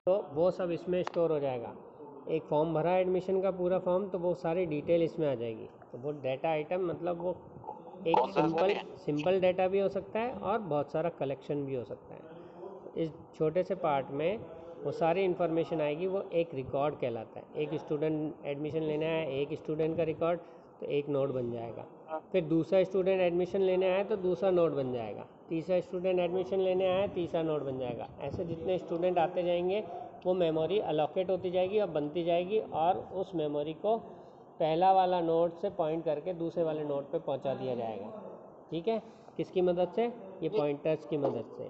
तो वो सब इसमें स्टोर हो जाएगा। एक फॉर्म भरा एडमिशन का पूरा फॉर्म, तो वो सारी डिटेल इसमें आ जाएगी। तो वो डाटा आइटम मतलब वो एक सिंपल डाटा भी हो सकता है और बहुत सारा कलेक्शन भी हो सकता है। इस छोटे से पार्ट में वो सारी इन्फॉर्मेशन आएगी, वो एक रिकॉर्ड कहलाता है। एक स्टूडेंट एडमिशन लेने आया, एक स्टूडेंट का रिकॉर्ड, तो एक नोट बन जाएगा। फिर दूसरा स्टूडेंट एडमिशन लेने आया तो दूसरा नोट बन जाएगा। तीसरा स्टूडेंट एडमिशन लेने आया, तीसरा नोट बन जाएगा। ऐसे जितने स्टूडेंट आते जाएंगे वो मेमोरी अलोकेट होती जाएगी और बनती जाएगी, और उस मेमोरी को पहला वाला नोट से पॉइंट करके दूसरे वाले नोट पे पहुंचा दिया जाएगा। ठीक है, किसकी मदद से? ये पॉइंटर्स की मदद से।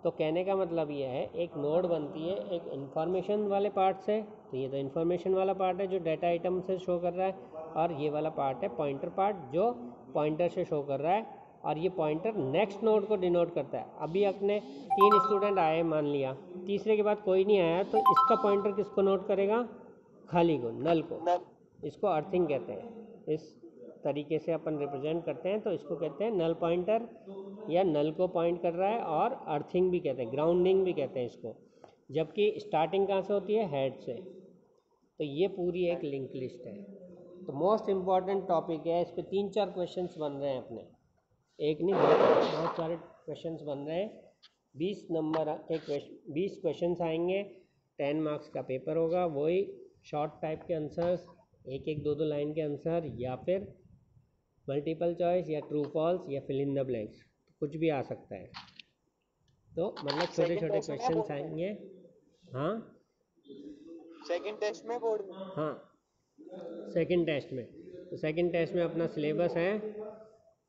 तो कहने का मतलब ये है, एक नोड बनती है एक इन्फॉर्मेशन वाले पार्ट से। तो ये तो इन्फॉर्मेशन वाला पार्ट है जो डाटा आइटम से शो कर रहा है, और ये वाला पार्ट है पॉइंटर पार्ट जो पॉइंटर से शो कर रहा है, और ये पॉइंटर नेक्स्ट नोड को डिनोट करता है। अभी अपने 3 स्टूडेंट आए मान लिया, तीसरे के बाद कोई नहीं आया, तो इसका पॉइंटर किसको नोट करेगा? खाली को, नल को। इसको अर्थिंग कहते हैं। इस तरीके से अपन रिप्रेजेंट करते हैं, तो इसको कहते हैं नल पॉइंटर, या नल को पॉइंट कर रहा है, और अर्थिंग भी कहते हैं, ग्राउंडिंग भी कहते हैं इसको। जबकि स्टार्टिंग कहाँ से होती है? हेड से। तो ये पूरी एक लिंक लिस्ट है। तो मोस्ट इम्पॉर्टेंट टॉपिक है, इस पर 3-4 क्वेश्चंस बन रहे हैं अपने, एक नहीं बहुत सारे क्वेश्चंस बन रहे हैं। 20 नंबर के 20 क्वेश्चंस आएंगे, 10 मार्क्स का पेपर होगा। वही शॉर्ट टाइप के आंसर्स, एक एक दो लाइन के आंसर, या फिर मल्टीपल चॉइस, या ट्रू फॉल्स, या फिल इन द ब्लैंक्स, कुछ भी आ सकता है। तो मतलब छोटे छोटे क्वेश्चंस आएंगे। हाँ, सेकंड टेस्ट में, बोर्ड में? हाँ, सेकंड टेस्ट में। तो सेकंड टेस्ट में अपना सिलेबस है,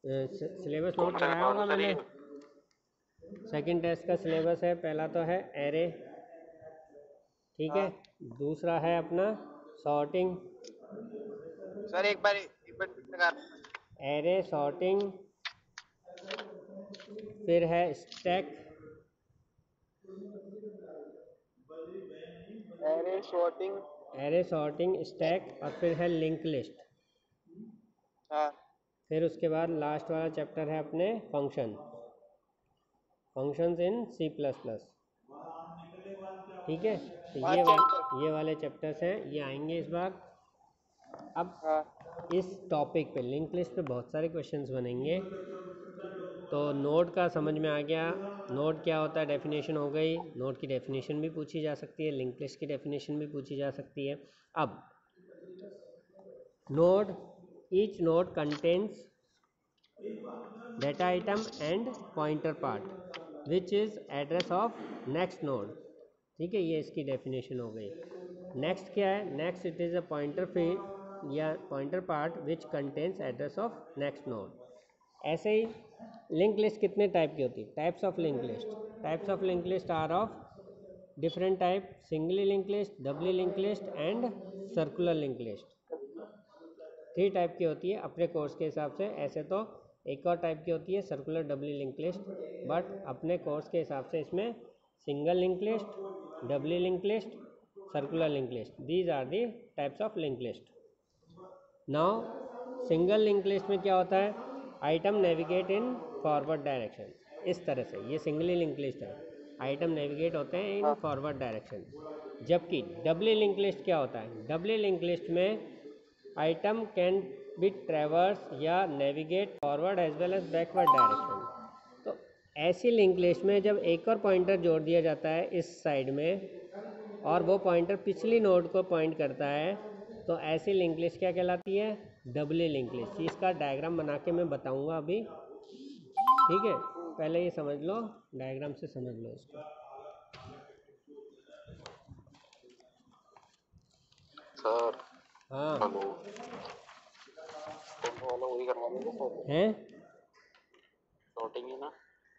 सिलेबस नोट कराया होगा मैंने। सेकंड टेस्ट का सिलेबस है, पहला तो है एरे, ठीक है। दूसरा है अपना सॉर्टिंग। सर एक बार एरे, सॉर्टिंग, फिर है स्टैक, एरे सॉर्टिंग स्टैक, और फिर है लिंक लिस्ट। फिर उसके बाद लास्ट वाला चैप्टर है अपने फंक्शंस इन C++। ठीक है, तो ये वाले चैप्टर्स हैं, ये आएंगे इस बार। अब इस टॉपिक पे, लिंक लिस्ट पे बहुत सारे क्वेश्चंस बनेंगे। तो नोड का समझ में आ गया, नोड क्या होता है, डेफिनेशन हो गई। नोड की डेफिनेशन भी पूछी जा सकती है, लिंक लिस्ट की डेफिनेशन भी पूछी जा सकती है। अब node, each node contains data item and pointer part which is address of next node। ठीक है, ये इसकी डेफिनेशन हो गई। नेक्स्ट क्या है? Next it is a pointer field या pointer part which contains address of next node. ऐसे ही लिंक लिस्ट कितने टाइप की होती है? Types of link list. Types of link list are of different type: singly link list, doubly link list, and circular link list. 3 type की होती है अपने कोर्स के हिसाब से। ऐसे तो एक और टाइप की होती है circular doubly link list, but अपने कोर्स के हिसाब से इसमें single link list, doubly link list, circular link list, these are the types of link list. Now single link list में क्या होता है? Item navigate in forward direction. इस तरह से ये सिंगली लिंक लिस्ट है, आइटम नेविगेट होते हैं इन फॉरवर्ड डायरेक्शन। जबकि डबली लिंक लिस्ट क्या होता है? डबली लिंक लिस्ट में आइटम कैन बी ट्रेवर्स या navigate forward as well as backward direction. तो ऐसी लिंक लिस्ट में जब एक और पॉइंटर जोड़ दिया जाता है इस साइड में, और वो पॉइंटर पिछली नोड को पॉइंट करता है, तो ऐसी लिंक लिस्ट क्या कहलाती है? Doubly link list. इसका डायग्राम बना के मैं बताऊंगा अभी, ठीक है। पहले ये समझ लो, डायग्राम से समझ लो इसको। सर हाँ, हेलो, वही करवा देंगे सर, हैं शॉर्टिंग है ना,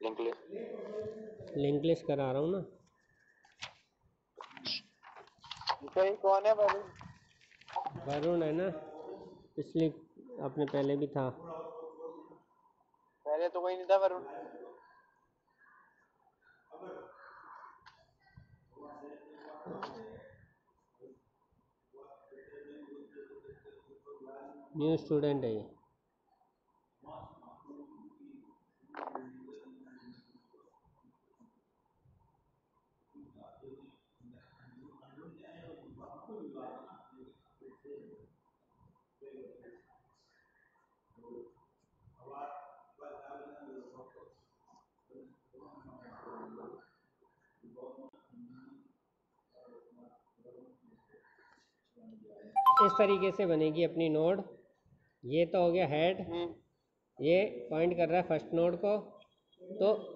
लिंक लिस्ट। लिंक लिस्ट करा रहा हूँ ना। कौन है वरुण? वरुण है ना, पिछली अपने पहले भी था। पहले तो कोई नहीं था वरुण। न्यू स्टूडेंट है ये। इस तरीके से बनेगी अपनी नोड। ये तो हो गया हेड, ये पॉइंट कर रहा है फर्स्ट नोड को, तो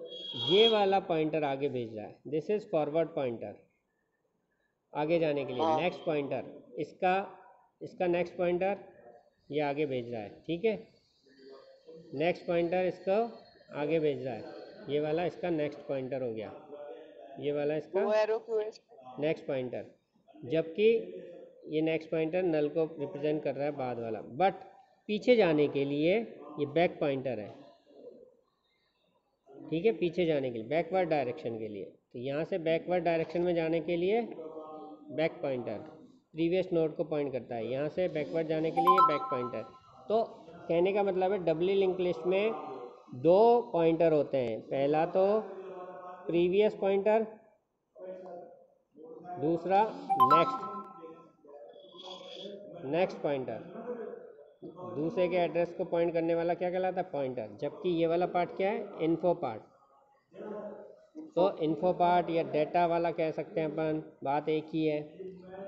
ये वाला पॉइंटर आगे भेज रहा है, दिस इज फॉरवर्ड पॉइंटर आगे जाने के लिए। हाँ। नेक्स्ट पॉइंटर इसका नेक्स्ट पॉइंटर ये आगे भेज रहा है, ठीक है। नेक्स्ट पॉइंटर इसको आगे भेज रहा है, ये वाला इसका नेक्स्ट पॉइंटर हो गया, ये वाला इसका वो एरो क्यों है? नेक्स्ट पॉइंटर, जबकि ये नेक्स्ट पॉइंटर नल को रिप्रेजेंट कर रहा है बाद वाला। बट पीछे जाने के लिए ये बैक पॉइंटर है, ठीक है, पीछे जाने के लिए बैकवर्ड डायरेक्शन के लिए। तो यहाँ से बैकवर्ड डायरेक्शन में जाने के लिए बैक पॉइंटर प्रीवियस नोड को पॉइंट करता है, यहाँ से बैकवर्ड जाने के लिए बैक पॉइंटर। तो कहने का मतलब है डबली लिंक लिस्ट में दो पॉइंटर होते हैं, पहला तो प्रीवियस पॉइंटर, दूसरा नेक्स्ट पॉइंटर। दूसरे के एड्रेस को पॉइंट करने वाला क्या कहलाता है? पॉइंटर। जबकि ये वाला पार्ट क्या है? Info part. तो इन्फो पार्ट या डेटा वाला कह सकते हैं अपन, बात एक ही है,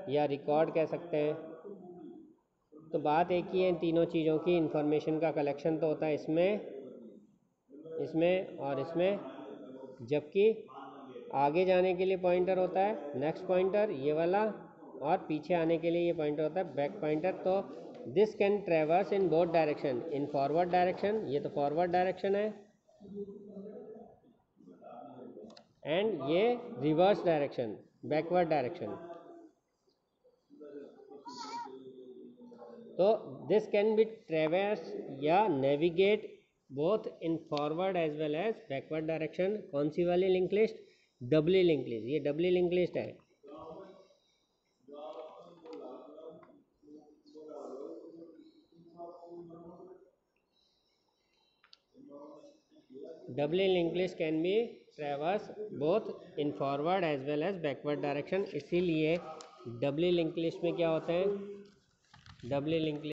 या रिकॉर्ड कह सकते हैं, तो बात एक ही है। इन तीनों चीज़ों की इंफॉर्मेशन का कलेक्शन तो होता है इसमें और इसमें। जबकि आगे जाने के लिए पॉइंटर होता है नेक्स्ट पॉइंटर ये वाला, और पीछे आने के लिए ये पॉइंटर होता है बैक पॉइंटर। तो this can traverse in both direction, in forward direction, ये तो फॉरवर्ड डायरेक्शन है, एंड ये रिवर्स डायरेक्शन, बैकवर्ड डायरेक्शन। तो दिस कैन बी ट्रेवर्स या navigate both in forward as well as backward direction. कौन सी वाली link list? Doubly link list. ये डबली लिंक लिस्ट है। Doubly link list can be traverse both in forward as well as backward direction. इसीलिए डबली link list में क्या होते हैं? डबली लिंक